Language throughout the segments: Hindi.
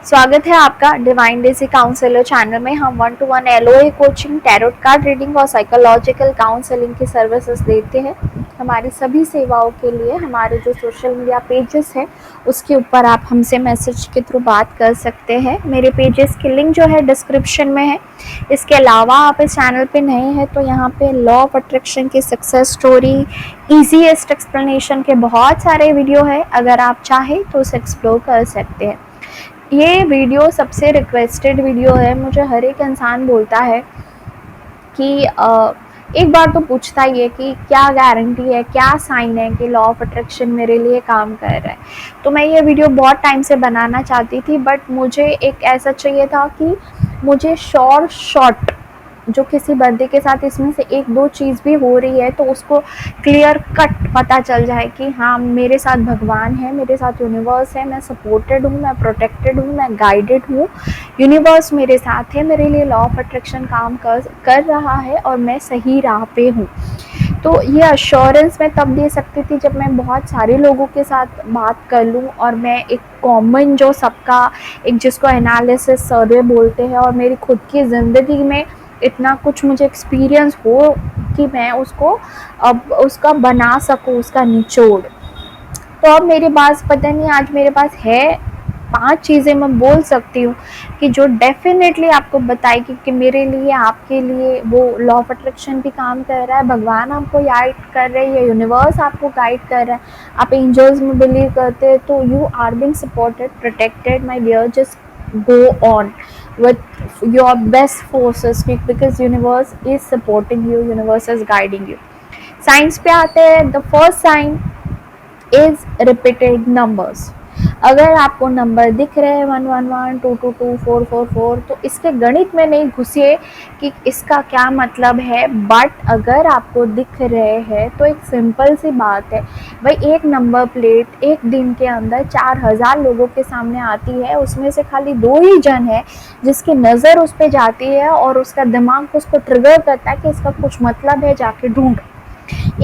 स्वागत है आपका डिवाइन डेज़ी काउंसलर चैनल में। हम 1-to-1 LOA coaching, tarot card reading और साइकोलॉजिकल काउंसलिंग की सर्विसेज देते हैं। हमारी सभी सेवाओं के लिए हमारे जो सोशल मीडिया पेजेस हैं उसके ऊपर आप हमसे मैसेज के थ्रू बात कर सकते हैं। मेरे पेजेस की लिंक जो है डिस्क्रिप्शन में है। इसके अलावा आप इस चैनल पे नए हैं तो यहाँ पे लॉ ऑफ अट्रैक्शन की सक्सेस स्टोरी, ईजीएस्ट एक्सप्लेनेशन के बहुत सारे वीडियो है। अगर आप चाहें तो उसे एक्सप्लोर कर सकते हैं। ये वीडियो सबसे रिक्वेस्टेड वीडियो है। मुझे हर एक इंसान बोलता है कि एक बार तो पूछता ही है कि क्या गारंटी है, क्या साइन है कि लॉ ऑफ अट्रैक्शन मेरे लिए काम कर रहा है। तो मैं ये वीडियो बहुत टाइम से बनाना चाहती थी, बट मुझे एक ऐसा चाहिए था कि मुझे शॉर्ट जो किसी बंदे के साथ इसमें से एक दो चीज़ भी हो रही है तो उसको क्लियर कट पता चल जाए कि हाँ, मेरे साथ भगवान है, मेरे साथ यूनिवर्स है, मैं सपोर्टेड हूँ, मैं प्रोटेक्टेड हूँ, मैं गाइडेड हूँ, यूनिवर्स मेरे साथ है, मेरे लिए लॉ ऑफ अट्रैक्शन काम कर रहा है और मैं सही राह पे हूँ। तो ये अश्योरेंस मैं तब दे सकती थी जब मैं बहुत सारे लोगों के साथ बात कर लूँ और मैं एक कॉमन जो सबका एक जिसको एनालिसिस सर्वे बोलते हैं और मेरी खुद की ज़िंदगी में इतना कुछ मुझे एक्सपीरियंस हो कि मैं उसको अब उसका बना सकूँ, उसका निचोड़। तो अब मेरे पास पता नहीं आज मेरे पास है 5 चीज़ें मैं बोल सकती हूँ कि जो डेफिनेटली आपको बताएगी कि मेरे लिए, आपके लिए वो लॉ ऑफ अट्रैक्शन भी काम कर रहा है, भगवान आपको गाइड कर रहे हैं या यूनिवर्स आपको गाइड कर रहा है। आप एंजल्स में बिलीव करते हैं तो you are being supported, protected my dear. Just go on with your best forces because universe is supporting you, universe is guiding you. Science पे आते हैं। The first sign is repeated numbers. अगर आपको नंबर दिख रहे हैं 111, 222, 444 तो इसके गणित में नहीं घुसिए कि इसका क्या मतलब है, बट अगर आपको दिख रहे हैं तो एक सिंपल सी बात है भाई, एक नंबर प्लेट एक दिन के अंदर 4000 लोगों के सामने आती है, उसमें से खाली 2 ही जन है जिसकी नज़र उस पर जाती है और उसका दिमाग उसको ट्रिगर करता है कि इसका कुछ मतलब है, जाके ढूंढ।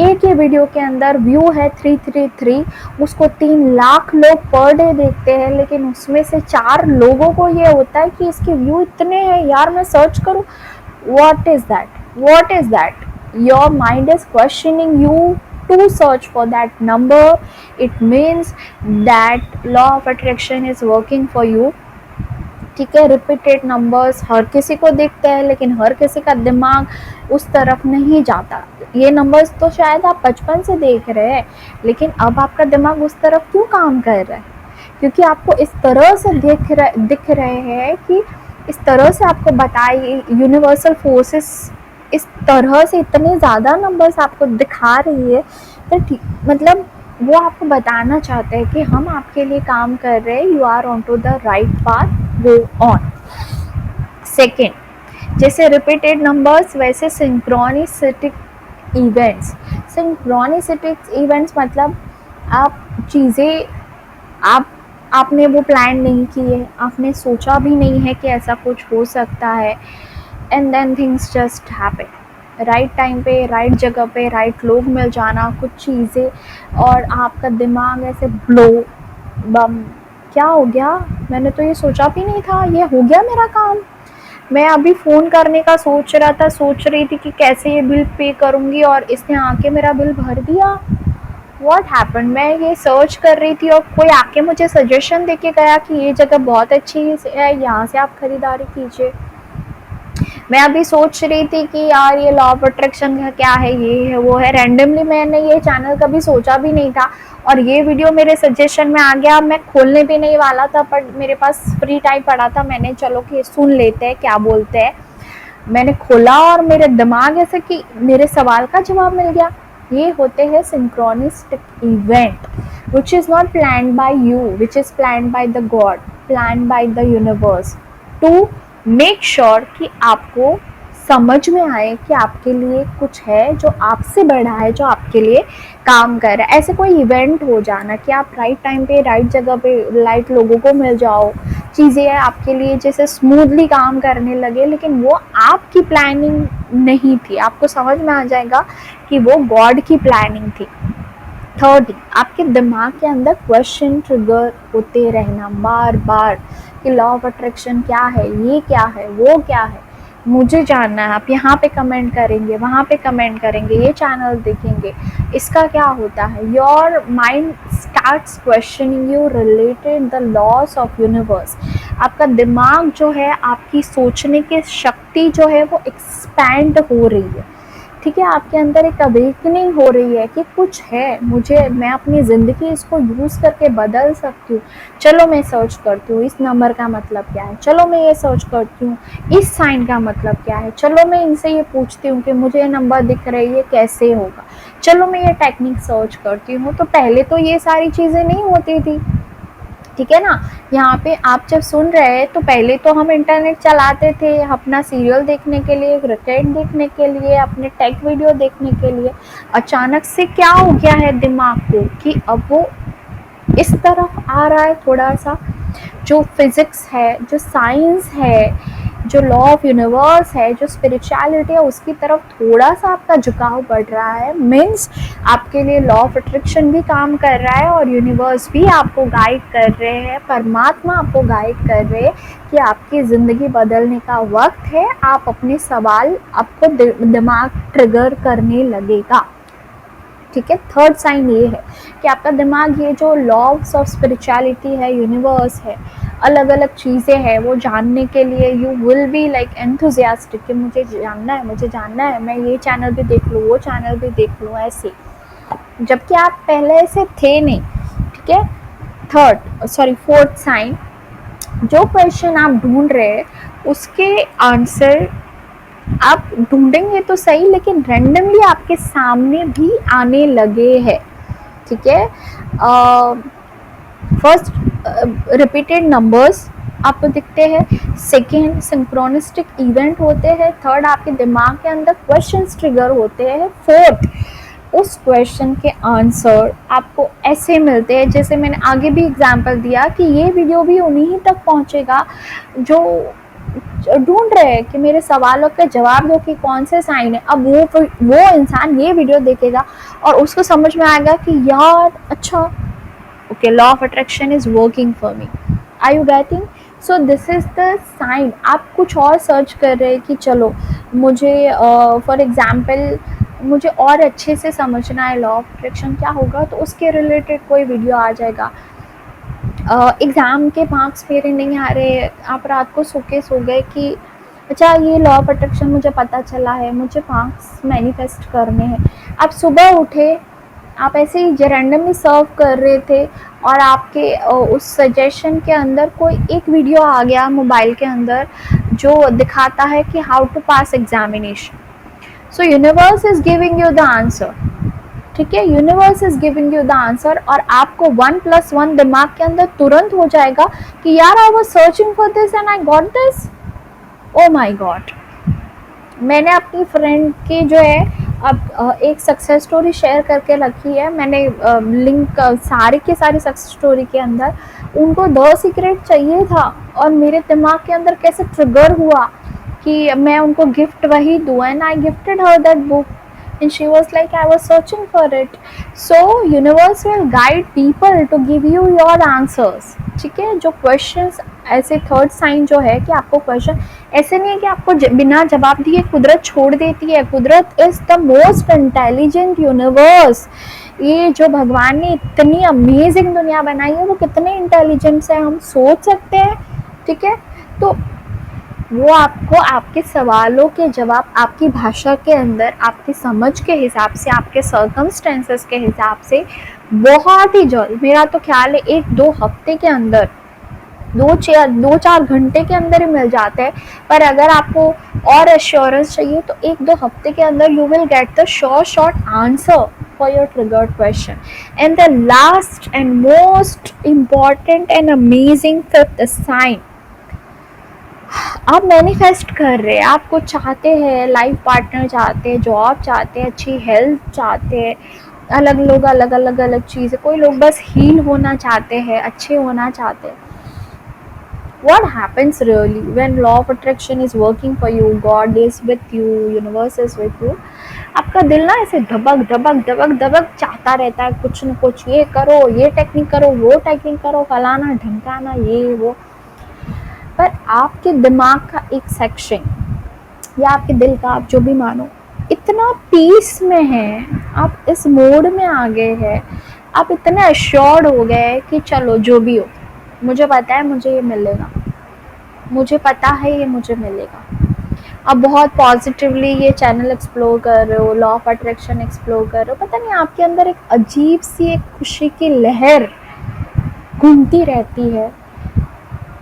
एक ही वीडियो के अंदर व्यू है 333, उसको 3 लाख लोग पर डे देखते हैं, लेकिन उसमें से 4 लोगों को ये होता है कि इसके व्यू इतने हैं यार, मैं सर्च करूं। What is that? What is that? Your mind is questioning you to search for that number. It means that law of attraction is working for you. ठीक है, रिपीटेड नंबर्स हर किसी को दिखते हैं लेकिन हर किसी का दिमाग उस तरफ नहीं जाता। ये नंबर्स तो शायद आप बचपन से देख रहे हैं, लेकिन अब आपका दिमाग उस तरफ क्यों काम कर रहा है? क्योंकि आपको इस तरह से दिख रहे हैं कि इस तरह से आपको बताए यूनिवर्सल फोर्सेस इस तरह से इतने ज़्यादा नंबर्स आपको दिखा रही है। तो ठीक, मतलब वो आपको बताना चाहते हैं कि हम आपके लिए काम कर रहे हैं, you are on to the right path, go on. Second, जैसे रिपीटेड नंबर्स वैसे सिंक्रोनिसिटिक इवेंट्स। सिंक्रोनिसिटिक इवेंट्स मतलब आप चीज़ें आपने वो प्लान नहीं किए, आपने सोचा भी नहीं है कि ऐसा कुछ हो सकता है, and then things just happen. Right time पे, राइट जगह पे, राइट लोग मिल जाना, कुछ चीज़ें, और आपका दिमाग ऐसे ब्लो बम, क्या हो गया, मैंने तो ये सोचा भी नहीं था, ये हो गया मेरा काम। मैं अभी फ़ोन करने का सोच रही थी कि कैसे ये बिल पे करूँगी और इसने आके मेरा बिल भर दिया। What happen? मैं ये सर्च कर रही थी और कोई आके मुझे सजेशन दे के गया कि ये जगह बहुत अच्छी है, यहाँ से आप खरीदारी कीजिए। मैं अभी सोच रही थी कि यार ये लॉ ऑफ अट्रैक्शन का क्या है, ये है वो है, रैंडमली मैंने ये चैनल कभी सोचा भी नहीं था और ये वीडियो मेरे सजेशन में आ गया। मैं खोलने भी नहीं वाला था पर मेरे पास फ्री टाइम पड़ा था, मैंने चलो कि सुन लेते हैं क्या बोलते हैं। मैंने खोला और मेरे दिमाग ऐसे कि मेरे सवाल का जवाब मिल गया। ये होते हैं synchronistic event which is not planned by you, which is planned by the God, planned by the universe to make sure कि आपको समझ में आए कि आपके लिए कुछ है जो आपसे बड़ा है, जो आपके लिए काम कर रहा है। ऐसे कोई इवेंट हो जाना कि आप राइट टाइम पे, राइट जगह पे, राइट लोगों को मिल जाओ, चीज़ें आपके लिए जैसे स्मूथली काम करने लगे, लेकिन वो आपकी प्लानिंग नहीं थी। आपको समझ में आ जाएगा कि वो गॉड की प्लानिंग थी। थर्ड, आपके दिमाग के अंदर क्वेश्चन ट्रिगर होते रहना बार बार कि लॉ ऑफ अट्रैक्शन क्या है, ये क्या है, वो क्या है, मुझे जानना है। आप यहाँ पे कमेंट करेंगे, वहाँ पे कमेंट करेंगे, ये चैनल देखेंगे, इसका क्या होता है। Your mind starts questioning you related the loss of universe. आपका दिमाग जो है, आपकी सोचने की शक्ति जो है वो एक्सपैंड हो रही है, ठीक है। आपके अंदर एक अवेकनिंग हो रही है कि कुछ है, मैं अपनी ज़िंदगी इसको यूज़ करके बदल सकती हूँ। चलो मैं सर्च करती हूँ, इस नंबर का मतलब क्या है, चलो मैं ये सर्च करती हूँ, इस साइन का मतलब क्या है, चलो मैं इनसे ये पूछती हूँ कि मुझे ये नंबर दिख रही है, कैसे होगा, चलो मैं ये टेक्निक सर्च करती हूँ। तो पहले तो ये सारी चीज़ें नहीं होती थी, ठीक है ना। यहाँ पे आप जब सुन रहे हैं तो पहले तो हम इंटरनेट चलाते थे अपना सीरियल देखने के लिए, क्रिकेट देखने के लिए, अपने टेक वीडियो देखने के लिए। अचानक से क्या हो गया है दिमाग को कि अब वो इस तरफ आ रहा है, थोड़ा सा जो फिजिक्स है, जो साइंस है, जो लॉ ऑफ यूनिवर्स है, जो स्पिरिचुअलिटी है, उसकी तरफ थोड़ा सा आपका झुकाव बढ़ रहा है। मीन्स आपके लिए लॉ ऑफ अट्रैक्शन भी काम कर रहा है और यूनिवर्स भी आपको गाइड कर रहे हैं, परमात्मा आपको गाइड कर रहे हैं कि आपकी ज़िंदगी बदलने का वक्त है। आप अपने सवाल, आपको दिमाग ट्रिगर करने लगेगा, ठीक है। थर्ड साइन ये है कि आपका दिमाग ये जो लॉस ऑफ स्पिरिचुअलिटी है, यूनिवर्स है, अलग अलग चीज़ें हैं, वो जानने के लिए you will be like enthusiastic कि मुझे जानना है, मुझे जानना है, मैं ये चैनल भी देख लूँ, वो चैनल भी देख लूँ, ऐसे, जबकि आप पहले से थे नहीं, ठीक है। फोर्थ साइन, जो क्वेश्चन आप ढूंढ रहे हैं उसके आंसर आप ढूंढेंगे तो सही, लेकिन रैंडमली आपके सामने भी आने लगे हैं, ठीक है। फर्स्ट, रिपीटेड नंबर्स आपको दिखते हैं। सेकेंड, सिंक्रोनिस्टिक इवेंट होते हैं। थर्ड, आपके दिमाग के अंदर क्वेश्चंस ट्रिगर होते हैं। फोर्थ, उस क्वेश्चन के आंसर आपको ऐसे मिलते हैं, जैसे मैंने आगे भी एग्जांपल दिया कि ये वीडियो भी उन्हीं तक पहुंचेगा जो ढूंढ रहे हैं कि मेरे सवालों के जवाब दो कि कौन से साइन है। अब वो इंसान ये वीडियो देखेगा और उसको समझ में आएगा कि यार अच्छा, okay, law of attraction is working for me. Are you getting? So this is the sign. आप कुछ और सर्च कर रहे हैं कि चलो मुझे फॉर एग्जाम्पल मुझे और अच्छे से समझना है लॉ ऑफ अट्रैक्शन क्या होगा, तो उसके रिलेटेड कोई वीडियो आ जाएगा। एग्ज़ाम के मार्क्स मेरे नहीं आ रहे, आप रात को सो गए कि अच्छा ये लॉ ऑफ अट्रैक्शन मुझे पता चला है, मुझे मार्क्स मैनिफेस्ट करने हैं। आप सुबह उठे, आप ऐसे ही रैंडमली सर्व कर रहे थे और आपके उस सजेशन के अंदर कोई एक वीडियो आ गया मोबाइल के अंदर जो दिखाता है कि how to pass examination. So universe is giving you the answer, ठीक है। Universe is giving you the answer और आपको 1+1 दिमाग के अंदर तुरंत हो जाएगा कि यार I was searching for this and I got this, oh my God. मैंने अपनी फ्रेंड की जो है अब एक सक्सेस स्टोरी शेयर करके रखी है, मैंने लिंक सारी की सारी सक्सेस स्टोरी के अंदर। उनको द सीक्रेट चाहिए था और मेरे दिमाग के अंदर कैसे ट्रिगर हुआ कि मैं उनको गिफ्ट वही दूँ, and I gifted her that book and she was like I was searching for it. So universe will guide people to give you your answers, ठीक है। जो क्वेश्चंस ऐसे, थर्ड साइन जो है कि आपको क्वेश्चन ऐसे नहीं है कि आपको बिना जवाब दिए कुदरत छोड़ देती है। कुदरत is the most intelligent universe. ये जो भगवान ने इतनी अमेजिंग दुनिया बनाई है वो कितने इंटेलिजेंट है, हम सोच सकते हैं, ठीक है। तो वो आपको आपके सवालों के जवाब आपकी भाषा के अंदर, आपकी समझ के हिसाब से, आपके सर्कमस्टेंसेस के हिसाब से बहुत ही जल्द, मेरा तो ख्याल है 1-2 हफ्ते के अंदर, 2-4 घंटे के अंदर ही मिल जाते हैं। पर अगर आपको और एश्योरेंस चाहिए तो 1-2 हफ्ते के अंदर you will get the short answer for your triggered question. And the last and most important and amazing fifth sign, आप मैनिफेस्ट कर रहे हैं, आप कुछ चाहते हैं, लाइफ पार्टनर चाहते हैं, जॉब चाहते हैं, अच्छी हेल्थ चाहते हैं, अलग अलग चीज़ें, कोई लोग बस हील होना चाहते हैं, अच्छे होना चाहते हैं। What happens really when law of attraction is working for you, God is with you, universe is with you, आप आपका दिल ना ऐसे धबक धबक धबक धबक चाहता रहता है कुछ न कुछ, ये करो, ये टेक्निक करो, वो टेक्निक करो, फलाना ढमकाना, ये वो। पर आपके दिमाग का एक सेक्शन या आपके दिल का, आप जो भी मानो, इतना पीस में है, आप इस मोड में आ गए हैं, आप इतने अश्योर्ड हो गए कि चलो जो भी हो, मुझे पता है मुझे ये मिलेगा, मुझे पता है ये मुझे मिलेगा। आप बहुत पॉजिटिवली ये चैनल एक्सप्लोर कर रहे हो, लॉ ऑफ अट्रैक्शन एक्सप्लोर कर रहे हो, पता नहीं आपके अंदर एक अजीब सी एक खुशी की लहर घूमती रहती है,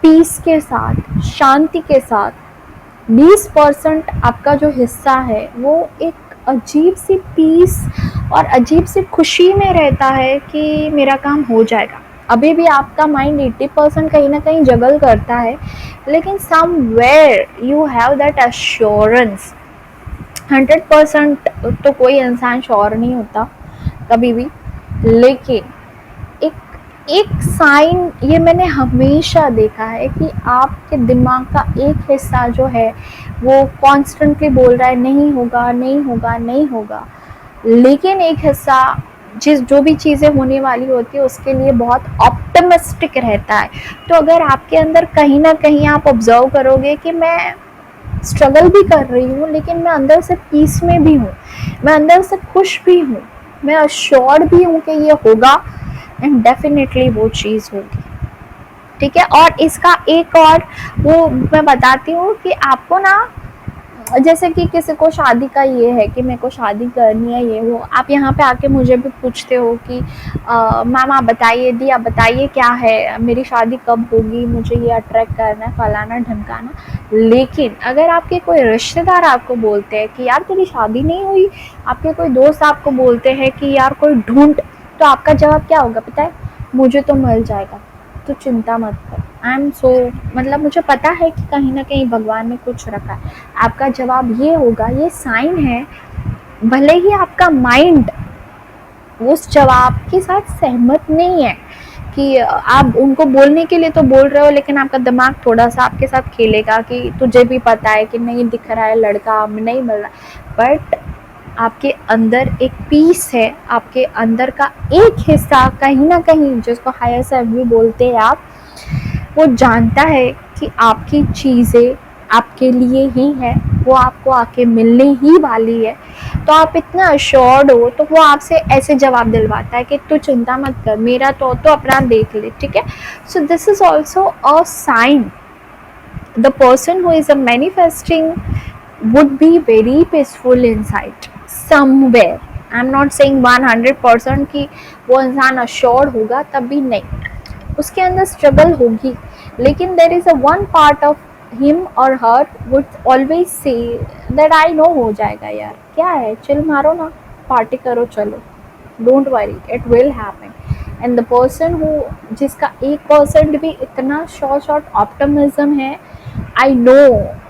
पीस के साथ, शांति के साथ। 20% आपका जो हिस्सा है वो एक अजीब सी पीस और अजीब सी खुशी में रहता है कि मेरा काम हो जाएगा। अभी भी आपका माइंड 80% कहीं ना कहीं जगल करता है, लेकिन somewhere you have that assurance. 100% तो कोई इंसान श्योर नहीं होता कभी भी, लेकिन एक साइन ये मैंने हमेशा देखा है कि आपके दिमाग का एक हिस्सा जो है वो कॉन्स्टेंटली बोल रहा है नहीं होगा, नहीं होगा, नहीं होगा, लेकिन एक हिस्सा जो भी चीज़ें होने वाली होती है उसके लिए बहुत ऑप्टिमिस्टिक रहता है। तो अगर आपके अंदर कहीं ना कहीं आप ऑब्जर्व करोगे कि मैं स्ट्रगल भी कर रही हूँ, लेकिन मैं अंदर से पीस में भी हूँ, मैं अंदर से खुश भी हूँ, मैं अश्योर्ड भी हूँ कि ये होगा, एंड डेफिनेटली वो चीज़ होगी। ठीक है। और इसका एक और वो मैं बताती हूँ कि आपको ना, जैसे कि किसी को शादी का ये है कि मेरे को शादी करनी है, ये वो, आप यहाँ पे आके मुझे भी पूछते हो कि मैम आप बताइए, दी आप बताइए क्या है, मेरी शादी कब होगी, मुझे ये अट्रैक्ट करना है, फलाना ढमकाना। लेकिन अगर आपके कोई रिश्तेदार आपको बोलते हैं कि यार तेरी शादी नहीं हुई, आपके कोई दोस्त आपको बोलते हैं कि यार कोई ढूंढ, तो आपका जवाब क्या होगा पता है? मुझे तो मिल जाएगा, तो चिंता मत कर, आई एम सो, मतलब मुझे पता है कि कहीं ना कहीं भगवान ने कुछ रखा है। आपका जवाब ये होगा, ये साइन है। भले ही आपका माइंड उस जवाब के साथ सहमत नहीं है कि आप उनको बोलने के लिए तो बोल रहे हो, लेकिन आपका दिमाग थोड़ा सा आपके साथ खेलेगा कि तुझे भी पता है कि नहीं दिख रहा है लड़का, नहीं मिल रहा, बट आपके अंदर एक पीस है, आपके अंदर का एक हिस्सा कहीं ना कहीं, जिसको हायर सेल्फ भी बोलते हैं आप, वो जानता है कि आपकी चीज़ें आपके लिए ही है, वो आपको आके मिलने ही वाली है। तो आप इतना अश्योर्ड हो, तो वो आपसे ऐसे जवाब दिलवाता है कि तू चिंता मत कर, मेरा तो अपना देख ले। ठीक है। So this is also a sign. The person who is a manifesting would be very peaceful inside somewhere. I am not saying 100% कि वो इंसान अश्योर्ड होगा, तब भी नहीं, उसके अंदर स्ट्रगल होगी, लेकिन there is a one part of him और her would always say that I know हो जाएगा यार, क्या है, चिल मारो ना, पार्टी करो, चलो, don't worry, it will happen. And the person who, जिसका 1% भी इतना शॉर्ट ऑप्टिमिज्म है, I know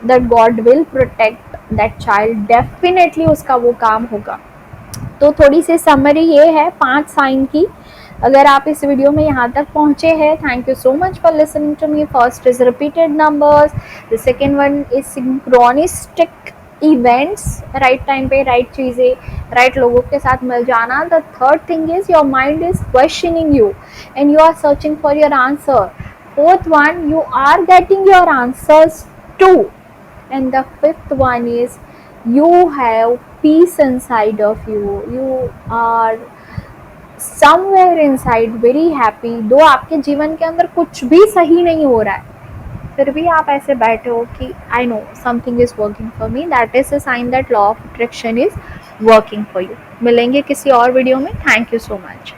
that God will protect that child, definitely उसका वो काम होगा। तो थोड़ी सी समरी ये है 5 साइन की। अगर आप इस वीडियो में यहाँ तक पहुँचे हैं, thank you so much for listening to me. First is repeated numbers, the second one is synchronistic events, right time पे राइट चीज़ें राइट लोगों के साथ मिल जाना। The third thing is your mind is questioning you and you are searching for your answer. Fourth one, you are getting your answers too. And the fifth one is you have peace inside of you. You are somewhere inside very happy. दो आपके जीवन के अंदर कुछ भी सही नहीं हो रहा है, फिर भी आप ऐसे बैठे हो कि I know something is working for me. That is a sign that law of attraction is working for you. मिलेंगे किसी और वीडियो में। Thank you so much.